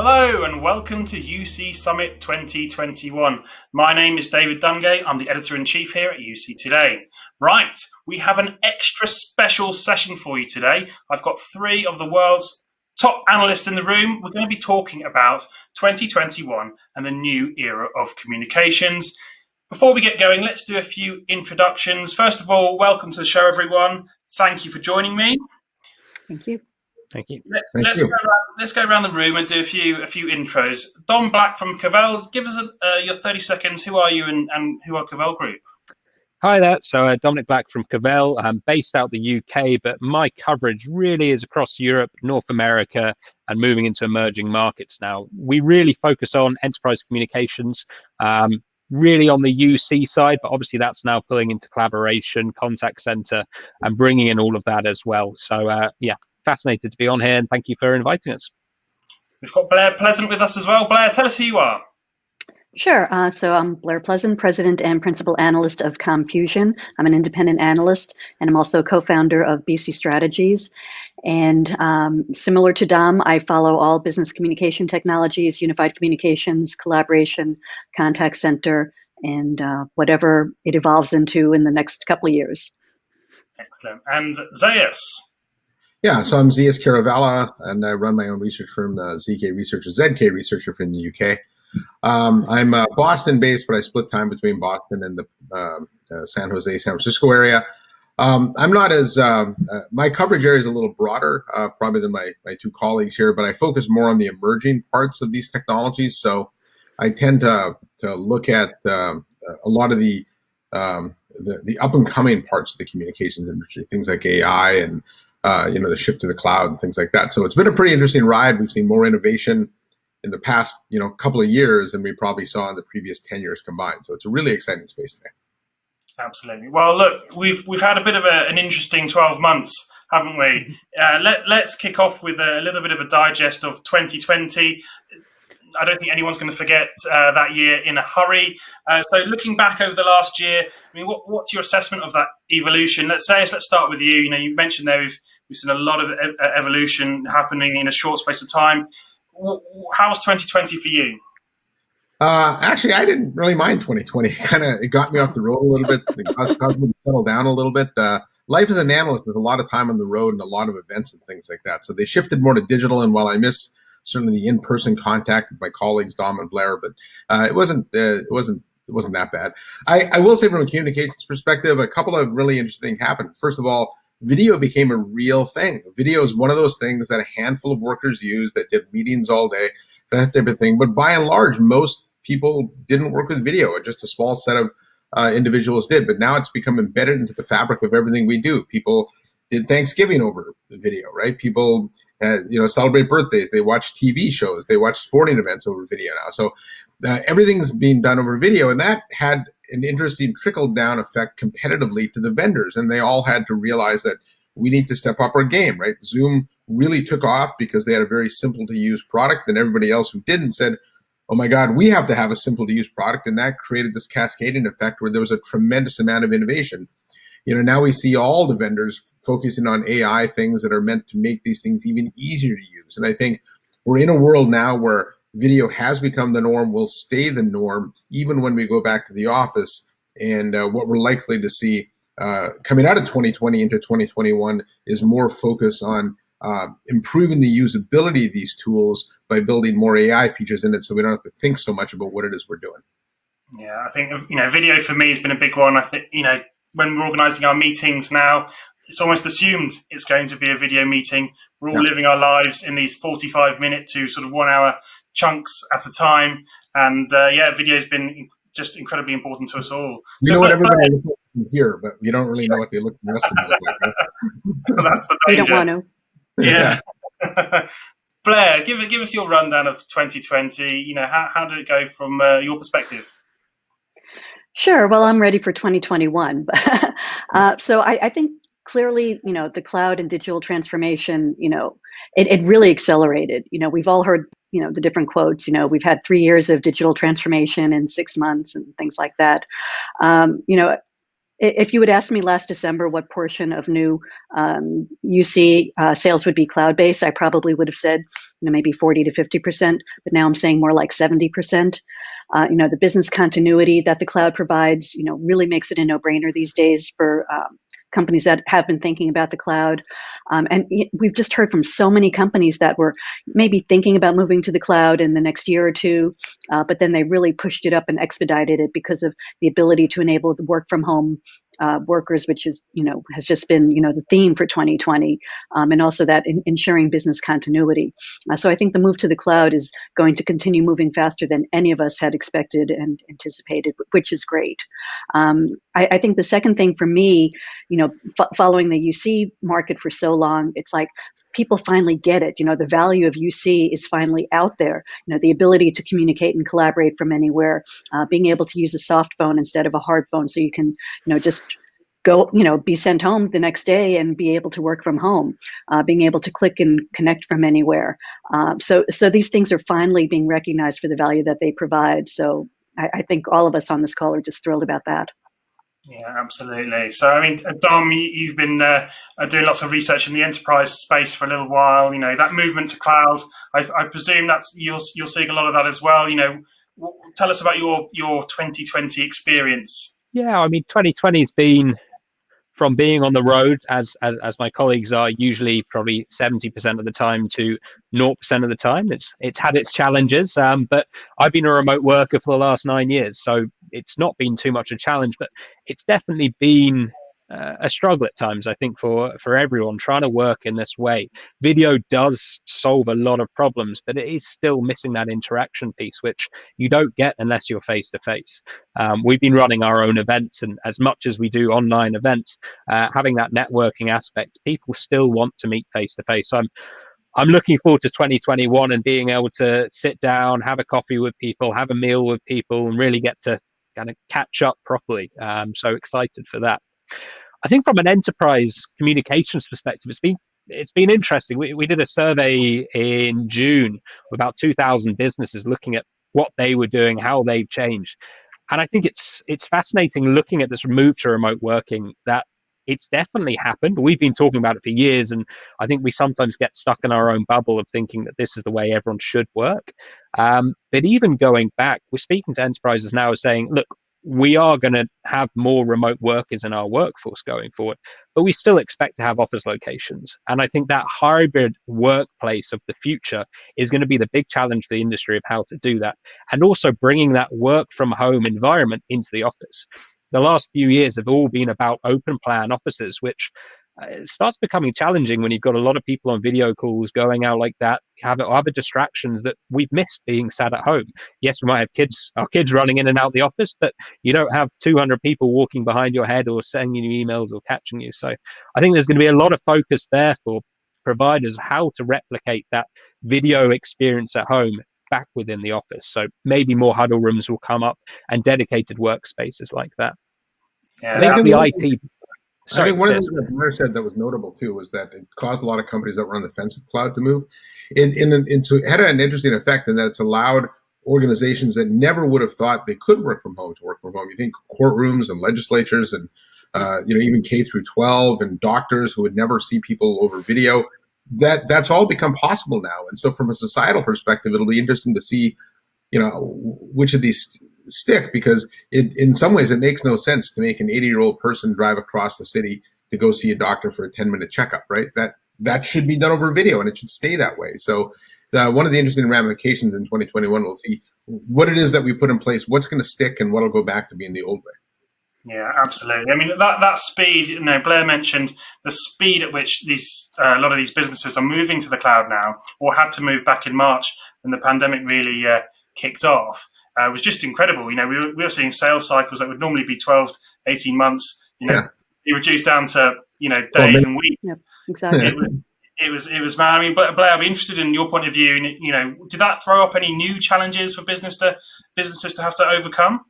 Hello and welcome to UC Summit 2021. My name is David Dungay. I'm the Editor-in-Chief here at UC Today. Right, we have an extra special session for you today. I've got three of the world's top analysts in the room. We're going to be talking about 2021 and the new era of communications. Before we get going, let's do a few introductions. First of all, welcome to the show, everyone. Thank you for joining me. Thank you. Thank you. Let's go around the room and do a few intros. Don Black from Cavell, give us your 30 seconds. Who are you and who are Cavell Group? Hi there. So Dominic Black from Cavell. I'm based out the UK, but my coverage really is across Europe, North America, and moving into emerging markets now. We really focus on enterprise communications, really on the UC side, but obviously that's now pulling into collaboration, contact center, and bringing in all of that as well. So yeah, fascinated to be on here, and thank you for inviting us. We've got Blair Pleasant with us as well. Blair, tell us who you are. Sure. So I'm Blair Pleasant, President and Principal Analyst of ComFusion. I'm an independent analyst, and I'm also co-founder of BC Strategies. And similar to Dom, I follow all business communication technologies, unified communications, collaboration, contact center, and whatever it evolves into in the next couple of years. Excellent. And Zayas. Yeah, so I'm Zeus Caravella, and I run my own research firm, ZK Research, ZK Researcher from the UK. I'm Boston-based, but I split time between Boston and the San Jose, San Francisco area. I'm not as my coverage area is a little broader, probably than my two colleagues here, but I focus more on the emerging parts of these technologies. So I tend to look at a lot of the up and coming parts of the communications industry, things like AI and the shift to the cloud and things like that. So it's been a pretty interesting ride. We've seen more innovation in the past, couple of years than we probably saw in the previous 10 years combined. So it's a really exciting space today. Absolutely. Well, look, we've had a bit of an interesting 12 months, haven't we? Let's kick off with a little bit of a digest of 2020. I don't think anyone's going to forget that year in a hurry. So looking back over the last year, I mean, what's your assessment of that evolution? Let's start with you. You mentioned there we've seen a lot of evolution happening in a short space of time. How was 2020 for you? Actually, I didn't really mind 2020. It got me off the road a little bit. It caused me to settle down a little bit. Life as an analyst is a lot of time on the road and a lot of events and things like that. So they shifted more to digital, and while I miss certainly the in-person contact with my colleagues Dom and Blair, but it wasn't that bad. I will say from a communications perspective, a couple of really interesting things happened. First of all, video became a real thing. Video is one of those things that a handful of workers use that did meetings all day, that type of thing. But by and large, most people didn't work with video. Just a small set of individuals did. But now it's become embedded into the fabric of everything we do. People did Thanksgiving over video, right? People celebrate birthdays. They watch TV shows. They watch sporting events over video now. So everything's being done over video, and that had an interesting trickle-down effect competitively to the vendors, and they all had to realize that we need to step up our game, right? Zoom really took off because they had a very simple-to-use product, and everybody else who didn't said, oh my God, we have to have a simple-to-use product, and that created this cascading effect where there was a tremendous amount of innovation. Now we see all the vendors focusing on AI things that are meant to make these things even easier to use, and I think we're in a world now where video has become the norm, will stay the norm, even when we go back to the office. And what we're likely to see coming out of 2020 into 2021 is more focus on improving the usability of these tools by building more AI features in it so we don't have to think so much about what it is we're doing. Yeah, I think, video for me has been a big one. I think, when we're organizing our meetings now, it's almost assumed it's going to be a video meeting. We're all living our lives in these 45-minute to sort of 1 hour chunks at a time. And video has been just incredibly important to us all. You know what everybody looks like from here, but you don't really know what they look the rest of them look like. Right? That's the danger. You don't want to. Yeah. Blair, give us your rundown of 2020. How did it go from your perspective? Sure. Well, I'm ready for 2021. So I think clearly, the cloud and digital transformation, it really accelerated. We've all heard, the different quotes. We've had 3 years of digital transformation in 6 months and things like that. If you had asked me last December what portion of new UC sales would be cloud-based, I probably would have said, maybe 40 to 50%, but now I'm saying more like 70%. The business continuity that the cloud provides, really makes it a no-brainer these days for companies that have been thinking about the cloud. And we've just heard from so many companies that were maybe thinking about moving to the cloud in the next year or two, but then they really pushed it up and expedited it because of the ability to enable the work from home workers, which is, has just been, the theme for 2020, and also that ensuring business continuity. So I think the move to the cloud is going to continue moving faster than any of us had expected and anticipated, which is great. I think the second thing for me, following the UC market for so long, it's like people finally get it. The value of UC is finally out there. The ability to communicate and collaborate from anywhere, being able to use a soft phone instead of a hard phone, so you can, just go, be sent home the next day and be able to work from home, being able to click and connect from anywhere. So these things are finally being recognized for the value that they provide. So I think all of us on this call are just thrilled about that. Yeah, absolutely. So, I mean, Dom, you've been doing lots of research in the enterprise space for a little while. That movement to cloud, I presume that's you're seeing a lot of that as well. Tell us about your 2020 experience. Yeah, I mean, 2020 has been, from being on the road, as my colleagues are, usually probably 70% of the time to 0% of the time. It's had its challenges, but I've been a remote worker for the last 9 years, so it's not been too much a challenge, but it's definitely been a struggle at times, I think, for everyone trying to work in this way. Video does solve a lot of problems, but it is still missing that interaction piece, which you don't get unless you're face to face. We've been running our own events, and as much as we do online events, having that networking aspect, people still want to meet face to face. So I'm looking forward to 2021 and being able to sit down, have a coffee with people, have a meal with people, and really get to kind of catch up properly. So excited for that. I think from an enterprise communications perspective, it's been interesting. We did a survey in June with about 2,000 businesses looking at what they were doing, how they've changed. And I think it's fascinating looking at this move to remote working, that it's definitely happened. We've been talking about it for years, and I think we sometimes get stuck in our own bubble of thinking that this is the way everyone should work. But even going back, we're speaking to enterprises now saying, look, we are going to have more remote workers in our workforce going forward, but we still expect to have office locations. And I think that hybrid workplace of the future is going to be the big challenge for the industry of how to do that. And also bringing that work from home environment into the office. The last few years have all been about open plan offices, which starts becoming challenging when you've got a lot of people on video calls going out like that, have other distractions that we've missed being sat at home. Yes, we might have our kids running in and out the office, but you don't have 200 people walking behind your head or sending you emails or catching you. So I think there's going to be a lot of focus there for providers, how to replicate that video experience at home back within the office. So maybe more huddle rooms will come up and dedicated workspaces like that. Yeah, I think the IT... I think one of the things that Blair said that was notable too was that it caused a lot of companies that were on the fence with cloud to move. It had an interesting effect in that it's allowed organizations that never would have thought they could work from home to work from home. You think courtrooms and legislatures and even K through 12 and doctors who would never see people over video. That's all become possible now. And so from a societal perspective, it'll be interesting to see, which of these stick, because in some ways it makes no sense to make an 80-year-old person drive across the city to go see a doctor for a 10-minute checkup, right? That should be done over video, and it should stay that way. So one of the interesting ramifications in 2021, we'll see what it is that we put in place, what's going to stick, and what'll go back to being the old way. Yeah, absolutely. I mean, that speed, Blair mentioned the speed at which a lot of these businesses are moving to the cloud now, or had to move back in March when the pandemic really kicked off. Was just incredible. We were seeing sales cycles that would normally be 12 to 18 months, be reduced down to, days and weeks. Yep, exactly. It was, man. I mean, Blair, I'd be interested in your point of view. Did that throw up any new challenges for businesses to have to overcome?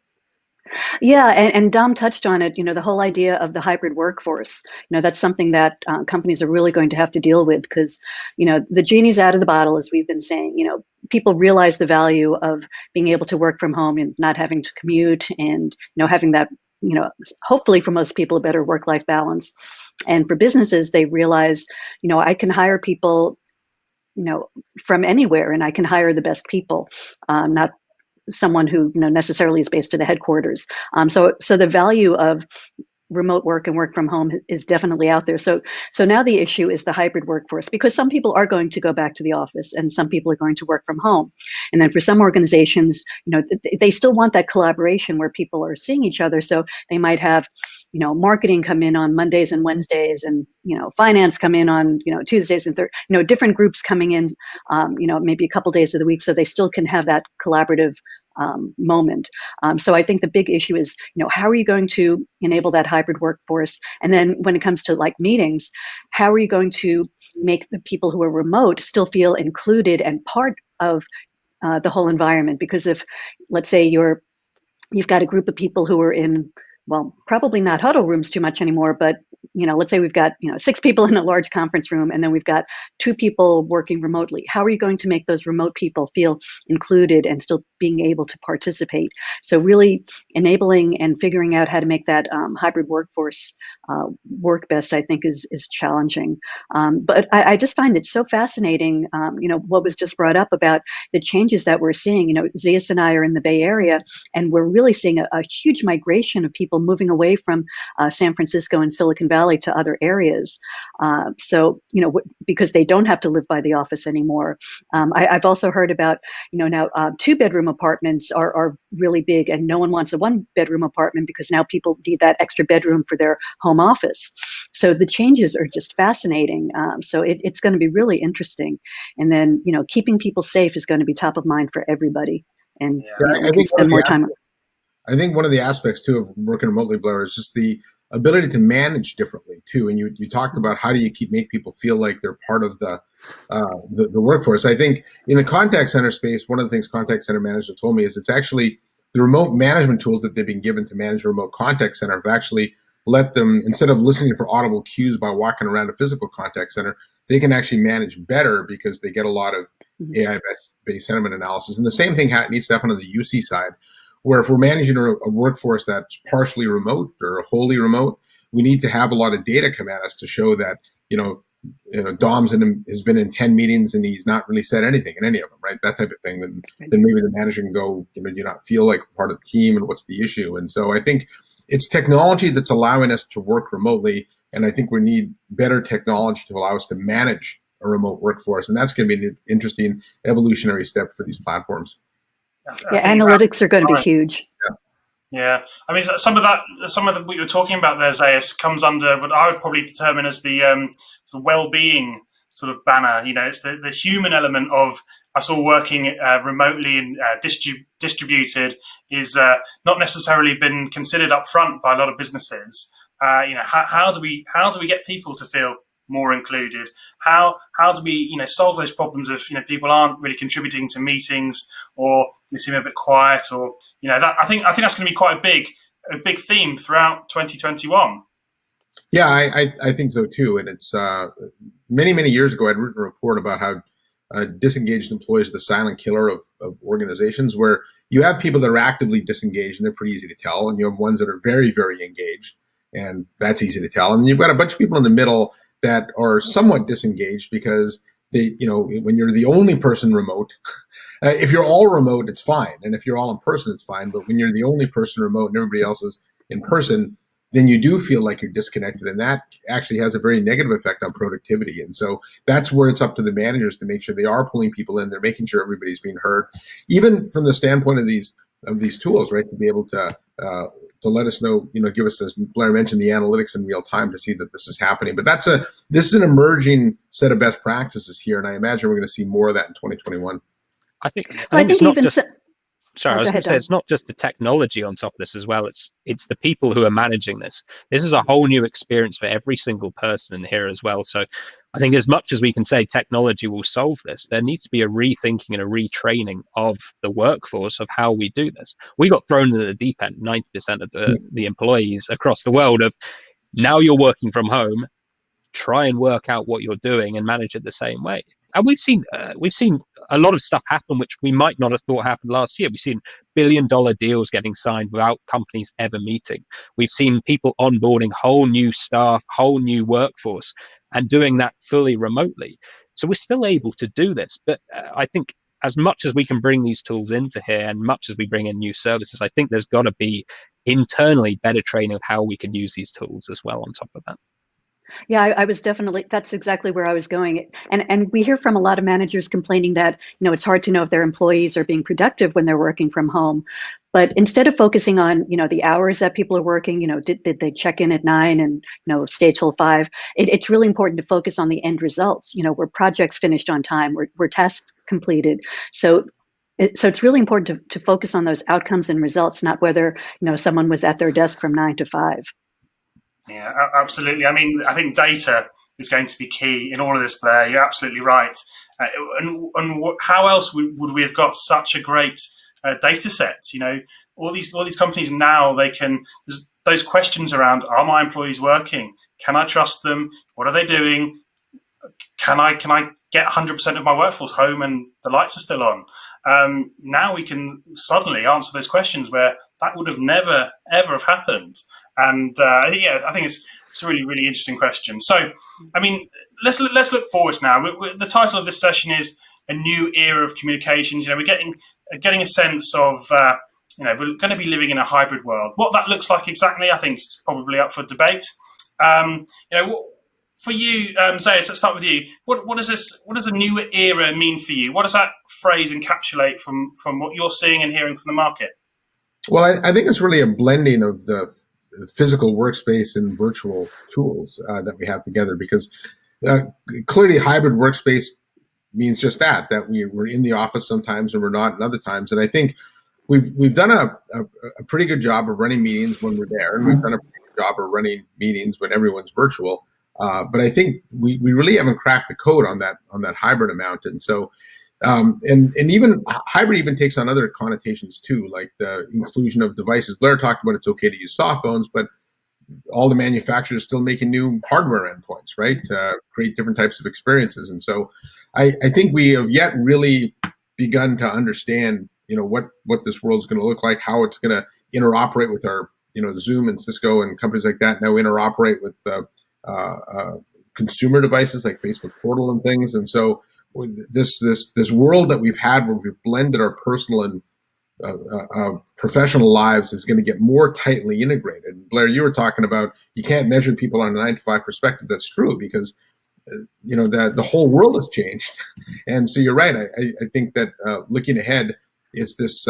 Yeah, and Dom touched on it, the whole idea of the hybrid workforce. That's something that companies are really going to have to deal with because, the genie's out of the bottle, as we've been saying. People realize the value of being able to work from home and not having to commute and, having that hopefully for most people, a better work-life balance. And for businesses, they realize, I can hire people, from anywhere, and I can hire the best people, not someone who necessarily is based at the headquarters. So the value of remote work and work from home is definitely out there. So now the issue is the hybrid workforce, because some people are going to go back to the office and some people are going to work from home. And then for some organizations, they still want that collaboration where people are seeing each other. So they might have, marketing come in on Mondays and Wednesdays, and, finance come in on, Tuesdays and different groups coming in, maybe a couple days of the week. So they still can have that collaborative moment. So I think the big issue is, how are you going to enable that hybrid workforce? And then when it comes to like meetings, how are you going to make the people who are remote still feel included and part of the whole environment? Because if, let's say you've got a group of people who are in, well, probably not huddle rooms too much anymore, but let's say we've got 6 people in a large conference room, and then we've got 2 people working remotely. How are you going to make those remote people feel included and still being able to participate? So really enabling and figuring out how to make that hybrid workforce work best, I think, is challenging. But I just find it so fascinating, what was just brought up about the changes that we're seeing. Zeus and I are in the Bay Area, and we're really seeing a huge migration of people moving away from San Francisco and Silicon Valley to other areas. So, because they don't have to live by the office anymore. I've also heard about, now 2-bedroom apartments are really big, and no one wants a 1-bedroom apartment because now people need that extra bedroom for their home office. So the changes are just fascinating. So it's going to be really interesting. And then, keeping people safe is going to be top of mind for everybody. And I think spend more time. I think one of the aspects too of working remotely, Blair, is just the ability to manage differently too. And you talked about how do you make people feel like they're part of the workforce. I think in the contact center space, one of the things contact center managers told me is it's actually the remote management tools that they've been given to manage a remote contact center have actually let them, instead of listening for audible cues by walking around a physical contact center, they can actually manage better because they get a lot of AI-based sentiment analysis. And the same thing needs to happen on the UC side, where if we're managing a workforce that's partially remote or wholly remote, we need to have a lot of data come at us to show that, Dom's has been in 10 meetings and he's not really said anything in any of them, right? That type of thing. Then maybe the manager can go, do you not feel like part of the team, and what's the issue? And so I think it's technology that's allowing us to work remotely. And I think we need better technology to allow us to manage a remote workforce. And that's going to be an interesting evolutionary step for these platforms. Analytics are going to be huge. Yeah, I mean, some of what you're talking about there, Zeus, comes under what I would probably determine as the sort of well-being sort of banner. It's the human element of us all working remotely and distributed is not necessarily been considered up front by a lot of businesses. How do we get people to feel more included? How do we solve those problems of people aren't really contributing to meetings, or they seem a bit quiet, or that I think that's going to be quite a big theme throughout 2021. Yeah, I think so too. And it's many years ago I'd written a report about how disengaged employees are the silent killer of organizations, where you have people that are actively disengaged and they're pretty easy to tell, and you have ones that are very, very engaged, and that's easy to tell. And you've got a bunch of people in the middle that are somewhat disengaged because they, when you're the only person remote, if you're all remote, it's fine. And if you're all in person, it's fine. But when you're the only person remote and everybody else is in person, then you do feel like you're disconnected. And that actually has a very negative effect on productivity. And so that's where it's up to the managers to make sure they are pulling people in. They're making sure everybody's being heard, even from the standpoint of these tools, right? To be able to let us know, give us, as Blair mentioned, the analytics in real time to see that this is happening. But this is an emerging set of best practices here, and I imagine we're going to see more of that in 2021. I think it's not just. Sorry, I was going to say it's not just the technology on top of this as well. It's the people who are managing this. This is a whole new experience for every single person in here as well. So I think as much as we can say technology will solve this, there needs to be a rethinking and a retraining of the workforce of how we do this. We got thrown into the deep end, 90% of the employees across the world of now you're working from home, try and work out what you're doing and manage it the same way. And we've seen a lot of stuff happen which we might not have thought happened last year. We've seen billion-dollar deals getting signed without companies ever meeting. We've seen people onboarding whole new staff, whole new workforce, and doing that fully remotely. So we're still able to do this. But I think as much as we can bring these tools into here and much as we bring in new services, I think there's got to be internally better training of how we can use these tools as well on top of that. Yeah, I was definitely, that's exactly where I was going. And we hear from a lot of managers complaining that, it's hard to know if their employees are being productive when they're working from home. But instead of focusing on, the hours that people are working, did they check in at 9 and, stay till 5? It's really important to focus on the end results, were projects finished on time, were tasks completed. So it's really important to focus on those outcomes and results, not whether, someone was at their desk from 9 to 5. Yeah, absolutely. I mean, I think data is going to be key in all of this, Blair. You're absolutely right. How else would we have got such a great data set? All these companies now, they can. There's those questions around: are my employees working? Can I trust them? What are they doing? Can I get 100% of my workforce home and the lights are still on? Now we can suddenly answer those questions where that would have never ever have happened. And I think it's a really, really interesting question. So, I mean, let's look forward now. The title of this session is A New Era of Communications. We're getting a sense of, we're going to be living in a hybrid world. What that looks like exactly, I think, is probably up for debate. For you, Zayas, let's start with you. What does a new era mean for you? What does that phrase encapsulate from what you're seeing and hearing from the market? Well, I think it's really a blending of the physical workspace and virtual tools that we have together, because clearly hybrid workspace means just that we're in the office sometimes and we're not in other times. And I think we've done a pretty good job of running meetings when we're there, and we've done a pretty good job of running meetings when everyone's virtual. But I think we really haven't cracked the code on that hybrid amount. And so and even hybrid even takes on other connotations too, like the inclusion of devices. Blair talked about it's okay to use soft phones, but all the manufacturers still making new hardware endpoints, right? To create different types of experiences. And so I think we have yet really begun to understand, what this world is going to look like, how it's going to interoperate with our, Zoom and Cisco and companies like that now interoperate with consumer devices like Facebook Portal and things. And so this world that we've had where we've blended our personal and professional lives is going to get more tightly integrated. Blair, you were talking about you can't measure people on a 9 to 5 perspective. That's true, because the whole world has changed. And so you're right. I think that looking ahead is this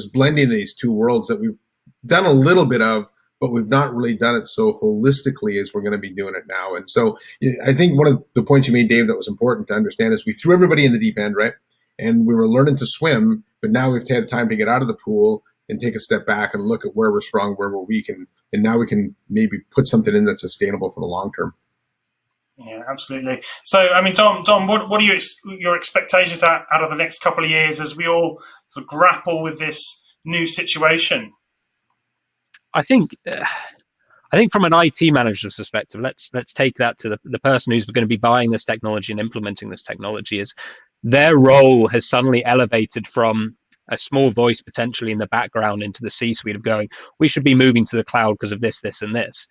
blending of these two worlds that we've done a little bit of, but we've not really done it so holistically as we're going to be doing it now. And so I think one of the points you made, Dave, that was important to understand is we threw everybody in the deep end, right? And we were learning to swim, but now we've had time to get out of the pool and take a step back and look at where we're strong, where we're weak, and now we can maybe put something in that's sustainable for the long term. Yeah, absolutely. So, I mean, Dom, what are your expectations out of the next couple of years as we all sort of grapple with this new situation? I think from an IT manager's perspective, let's take that to the person who's going to be buying this technology and implementing this technology. Is their role has suddenly elevated from a small voice potentially in the background into the C-suite of going, we should be moving to the cloud because of this, this, and this.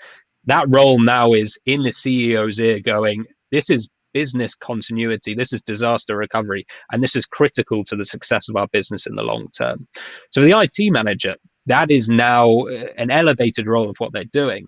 That role now is in the CEO's ear going, this is business continuity, this is disaster recovery, and this is critical to the success of our business in the long term. So the IT manager, that is now an elevated role of what they're doing.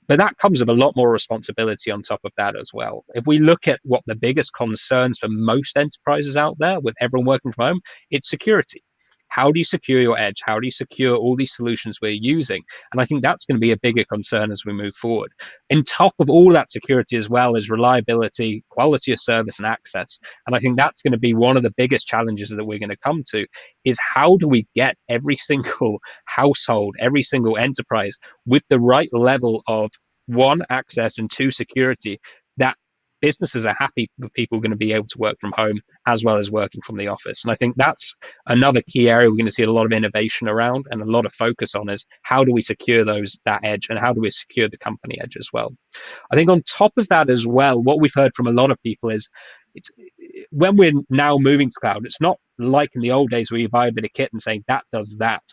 But that comes with a lot more responsibility on top of that as well. If we look at what the biggest concerns for most enterprises out there with everyone working from home, it's security. How do you secure your edge? How do you secure all these solutions we're using? And I think that's going to be a bigger concern as we move forward. On top of all that security as well is reliability, quality of service, and access. And I think that's going to be one of the biggest challenges that we're going to come to, is how do we get every single household, every single enterprise with the right level of, 1, access, and 2, security, that businesses are happy with people going to be able to work from home as well as working from the office. And I think that's another key area we're going to see a lot of innovation around and a lot of focus on, is how do we secure that edge, and how do we secure the company edge as well. I think on top of that as well, what we've heard from a lot of people is, it's when we're now moving to cloud, it's not like in the old days where you buy a bit of kit and saying that does that.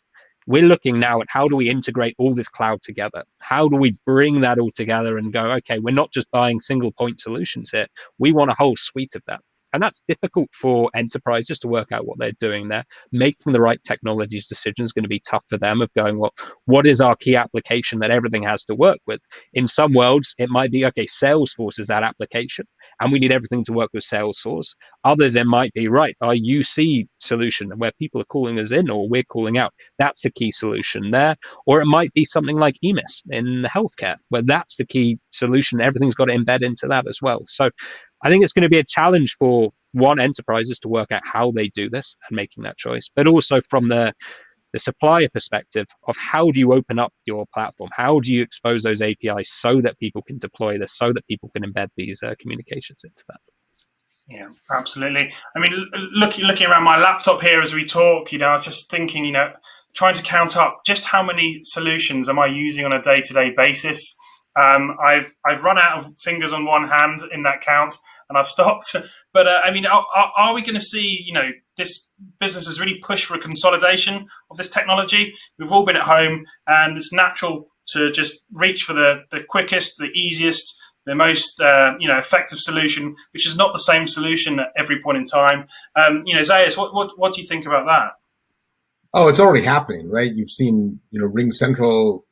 We're looking now at how do we integrate all this cloud together? How do we bring that all together and go, okay, we're not just buying single point solutions here. We want a whole suite of that. And that's difficult for enterprises to work out what they're doing there. Making the right technologies decision is going to be tough for them of going, well, what is our key application that everything has to work with? In some worlds, it might be, okay, Salesforce is that application, and we need everything to work with Salesforce. Others, it might be, right, our UC solution where people are calling us in or we're calling out, that's the key solution there. Or it might be something like EMIS in healthcare, where that's the key solution. Everything's got to embed into that as well. So I think it's going to be a challenge for enterprises to work out how they do this and making that choice, but also from the supplier perspective of how do you open up your platform? How do you expose those APIs so that people can deploy this, so that people can embed these communications into that? Yeah, absolutely. I mean, looking around my laptop here as we talk, I was just thinking, trying to count up just how many solutions am I using on a day-to-day basis. I've run out of fingers on one hand in that count, and I've stopped. But I mean, are we going to see, this business has really pushed for a consolidation of this technology? We've all been at home, and it's natural to just reach for the quickest, the easiest, the most effective solution, which is not the same solution at every point in time. Zayas, what do you think about that? Oh, it's already happening, right? You've seen, Ring Central,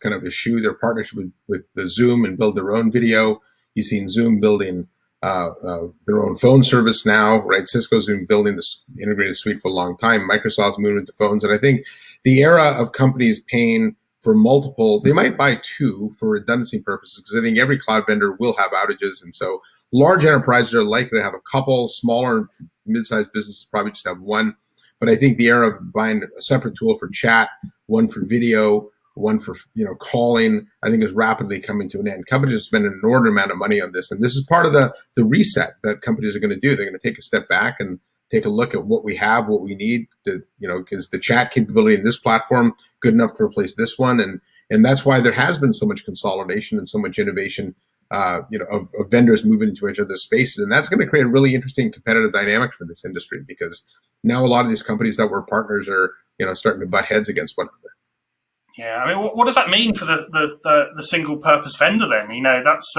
kind of eschew their partnership with the Zoom and build their own video. You've seen Zoom building their own phone service now, right? Cisco's been building this integrated suite for a long time. Microsoft's moving into phones. And I think the era of companies paying for multiple, they might buy two for redundancy purposes, because I think every cloud vendor will have outages. And so large enterprises are likely to have a couple, smaller mid-sized businesses probably just have one. But I think the era of buying a separate tool for chat, one for video, one for calling, I think is rapidly coming to an end. Companies are spending an inordinate amount of money on this, and this is part of the reset that companies are going to do. They're going to take a step back and take a look at what we have, what we need to, is the chat capability in this platform good enough to replace this one? And that's why there has been so much consolidation and so much innovation, of vendors moving into each other's spaces. And that's going to create a really interesting competitive dynamic for this industry, because now a lot of these companies that were partners are, starting to butt heads against one another. Yeah, I mean, what does that mean for the single purpose vendor then? That's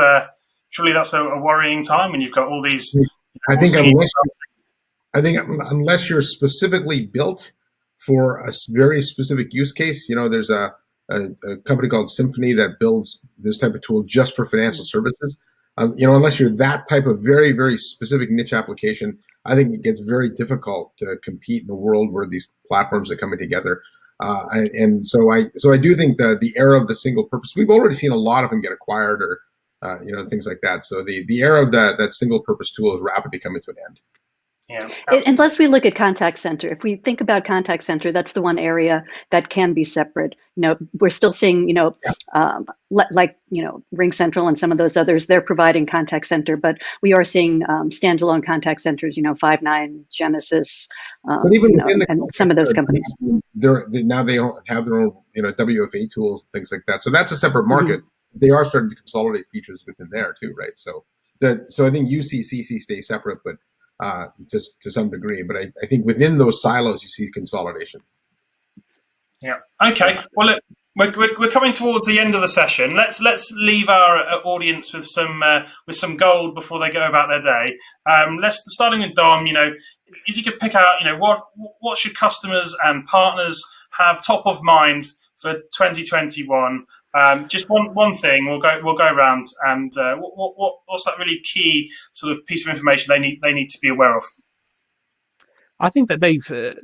surely that's a worrying time when you've got all these. I think unless you're specifically built for a very specific use case, there's a company called Symphony that builds this type of tool just for financial services. Unless you're that type of very, very specific niche application, I think it gets very difficult to compete in a world where these platforms are coming together. So I do think that the era of the single purpose, we've already seen a lot of them get acquired or, things like that. So the era of that single purpose tool is rapidly coming to an end. Yeah. Unless we look at contact center, if we think about contact center, that's the one area that can be separate. We're still seeing, Ring Central and some of those others, they're providing contact center, but we are seeing standalone contact centers, Five9, Genesys, but even and some of those companies. They have their own, WFA tools, things like that. So that's a separate market. Mm-hmm. They are starting to consolidate features within there too, right? So I think UC/CC stay separate, but just to some degree. But I think within those silos, you see consolidation. Yeah. Okay. Well, look, we're coming towards the end of the session. Let's leave our audience with some gold before they go about their day. Starting with Dom. If you could pick out, what should customers and partners have top of mind for 2021? Just one thing. We'll go around, and what's that really key sort of piece of information they need to be aware of? I think that they've,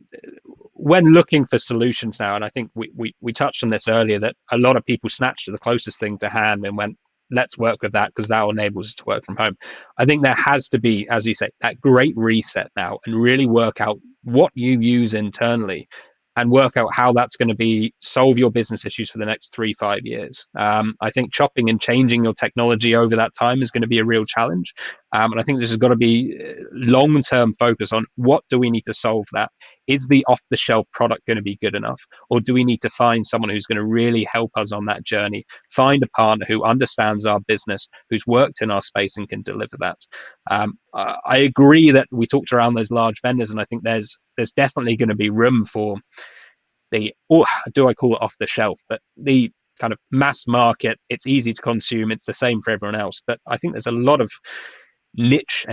when looking for solutions now, and I think we touched on this earlier, that a lot of people snatched to the closest thing to hand and went, let's work with that because that will enable us to work from home. I think there has to be, as you say, that great reset now and really work out what you use internally and work out how that's going to solve your business issues for the next 3-5 years. I think chopping and changing your technology over that time is going to be a real challenge. And I think this has got to be long-term focus on what do we need to solve that. Is the off-the-shelf product going to be good enough? Or do we need to find someone who's going to really help us on that journey? Find a partner who understands our business, who's worked in our space and can deliver that. I agree that we talked around those large vendors, and I think there's definitely going to be room for the, or do I call it off the shelf, but the kind of mass market. It's easy to consume. It's the same for everyone else. But I think there's a lot of niche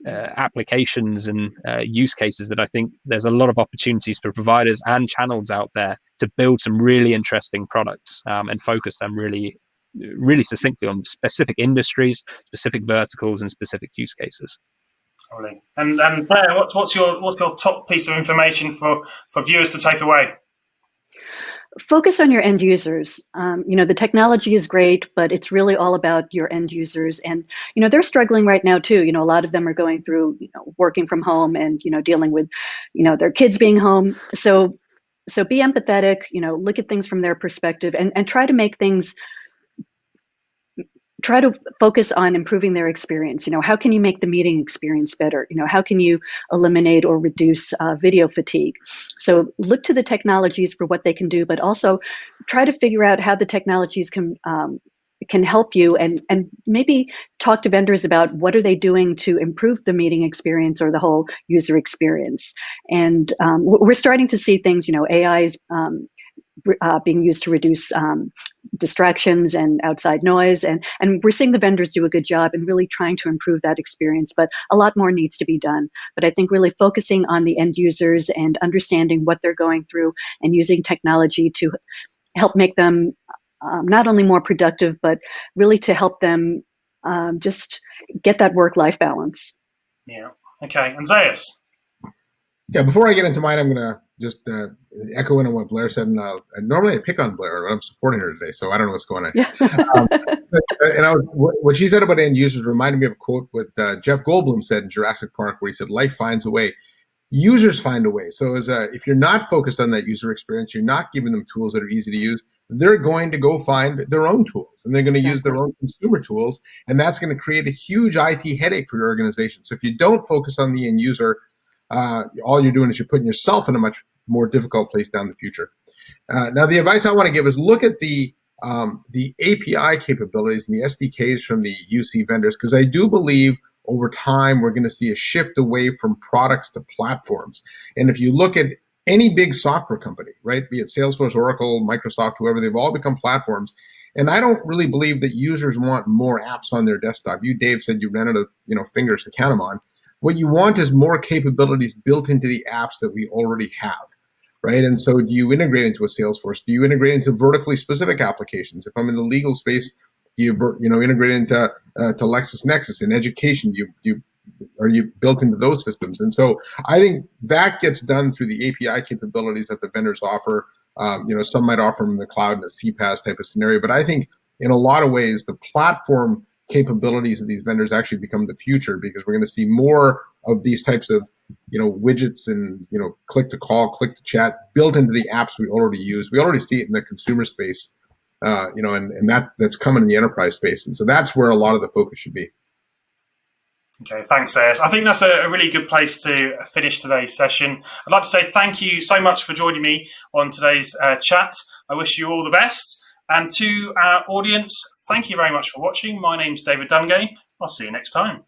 applications and use cases that I think there's a lot of opportunities for providers and channels out there to build some really interesting products and focus them really succinctly on specific industries, specific verticals, and specific use cases. And Blair, what's your top piece of information for viewers to take away? Focus on your end users. The technology is great, but it's really all about your end users. And, they're struggling right now too. A lot of them are going through, working from home and, dealing with, their kids being home. So be empathetic, look at things from their perspective and try to make things, try to focus on improving their experience. How can you make the meeting experience better? How can you eliminate or reduce video fatigue? So look to the technologies for what they can do, but also try to figure out how the technologies can help you, and maybe talk to vendors about what are they doing to improve the meeting experience or the whole user experience. And we're starting to see things, AI is being used to reduce distractions and outside noise. And we're seeing the vendors do a good job in really trying to improve that experience, but a lot more needs to be done. But I think really focusing on the end users and understanding what they're going through and using technology to help make them not only more productive, but really to help them just get that work-life balance. Yeah. Okay. And Zayas? Yeah, before I get into mine, I'm going to just echo in on what Blair said. And normally I pick on Blair, but I'm supporting her today, so I don't know what's going on. Yeah. What she said about end users reminded me of a quote what Jeff Goldblum said in Jurassic Park, where he said, "Life finds a way. Users find a way." So if you're not focused on that user experience, you're not giving them tools that are easy to use, they're going to go find their own tools, and they're going to use their own consumer tools, and that's going to create a huge IT headache for your organization. So if you don't focus on the end user, all you're doing is you're putting yourself in a much more difficult place down the future. Now, the advice I want to give is look at the API capabilities and the SDKs from the UC vendors, because I do believe over time we're going to see a shift away from products to platforms. And if you look at any big software company, right, be it Salesforce, Oracle, Microsoft, whoever, they've all become platforms. And I don't really believe that users want more apps on their desktop. You, Dave, said you ran out of fingers to count them on. What you want is more capabilities built into the apps that we already have, right? And so do you integrate into a Salesforce? Do you integrate into vertically specific applications? If I'm in the legal space, you integrate into to LexisNexis. In education, are you built into those systems? And so I think that gets done through the API capabilities that the vendors offer. Some might offer them in the cloud in a CPaaS type of scenario, but I think in a lot of ways the platform capabilities of these vendors actually become the future, because we're going to see more of these types of widgets and click to call, click to chat built into the apps we already use. We already see it in the consumer space, and that's coming in the enterprise space, and so that's where a lot of the focus should be. Okay, thanks, Zayas. I think that's a really good place to finish today's session. I'd like to say thank you so much for joining me on today's chat. I wish you all the best. And to our audience, thank you very much for watching. My name's David Dungay. I'll see you next time.